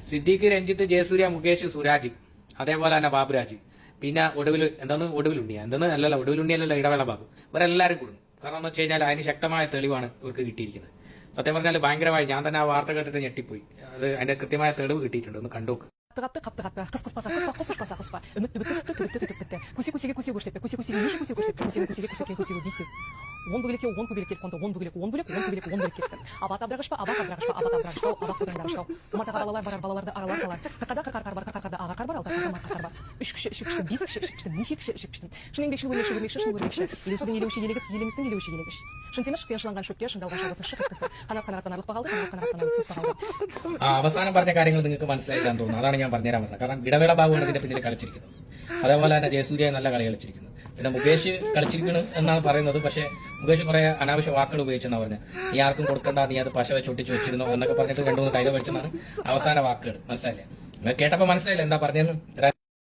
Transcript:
സിദ്ദീഖ്, രഞ്ജിത്ത്, ജയസൂര്യ, മുകേഷ്, സുരാജ്, അതേപോലെ തന്നെ ബാബുരാജ്, പിന്നെ ഒടുവിലുണ്ണിയ അല്ലല്ലോ ഒടുവിലുണ്ണിയല്ലല്ലോ ഇടവേള ബാബു, ഇവരെല്ലാവരും കൂടും. കാരണം എന്ന് വെച്ച് കഴിഞ്ഞാൽ അതിന് ശക്തമായ തെളിവാണ് ഇവർക്ക് കിട്ടിയിരിക്കുന്നത്. സത്യം പറഞ്ഞാൽ ഭയങ്കരമായി ഞാൻ തന്നെ ആ വാർത്ത കേട്ടിട്ട് ഞെട്ടിപ്പോയി. അത് അതിന്റെ കൃത്യമായ തെളിവ് കിട്ടിയിട്ടുണ്ട്, ഒന്ന് കണ്ടുനോക്ക്. Он вылетел, он вылетел. Абат абдрагашпа, абат Умата балалар, аралар. Какада, аракарбар, Үш кіші, бес кіші, нешек кіші. Шының бекші, Елеусіздің елеуші елегіс, елемістің елеуші елегіш. Шынсемеш қияшыланған шөпке, шындалған шағысын шыққысы. Қанаттанарлық бағалды, қанаттанарлықсыз бағалды. അവസാനം പറഞ്ഞ കാര്യങ്ങൾ നിങ്ങൾക്ക് മനസ്സിലായിട്ടാണ് തോന്നുന്നു. അതാണ് ഞാൻ പറഞ്ഞുതരാൻ പറഞ്ഞത്. കാരണം ഇടവേള ബാബുവാണ് ഇതിന്റെ പിന്നിൽ കളിച്ചിരിക്കുന്നത്. അതേപോലെ തന്നെ ജയസൂര്യ നല്ല കളി കളിച്ചിരിക്കുന്നു. പിന്നെ മുകേഷ് കളിച്ചിരിക്കുന്നു എന്നാണ് പറയുന്നത്. പക്ഷേ മുകേഷ് കുറെ അനാവശ്യ വാക്കുകൾ ഉപയോഗിച്ചെന്നാണ് പറഞ്ഞത്. നീ ആർക്കും കൊടുക്കണ്ട, നീ അത് പശ വെച്ച് ഒട്ടിച്ച് വെച്ചിരുന്നോ എന്നൊക്കെ പറഞ്ഞിട്ട് 2-3 ഡയലോഗ് വെച്ചെന്നാണ് അവസാന വാക്കുകൾ. മനസ്സിലായില്ലേ? കേട്ടപ്പോ മനസ്സിലായില്ല എന്താ പറഞ്ഞതെന്ന്.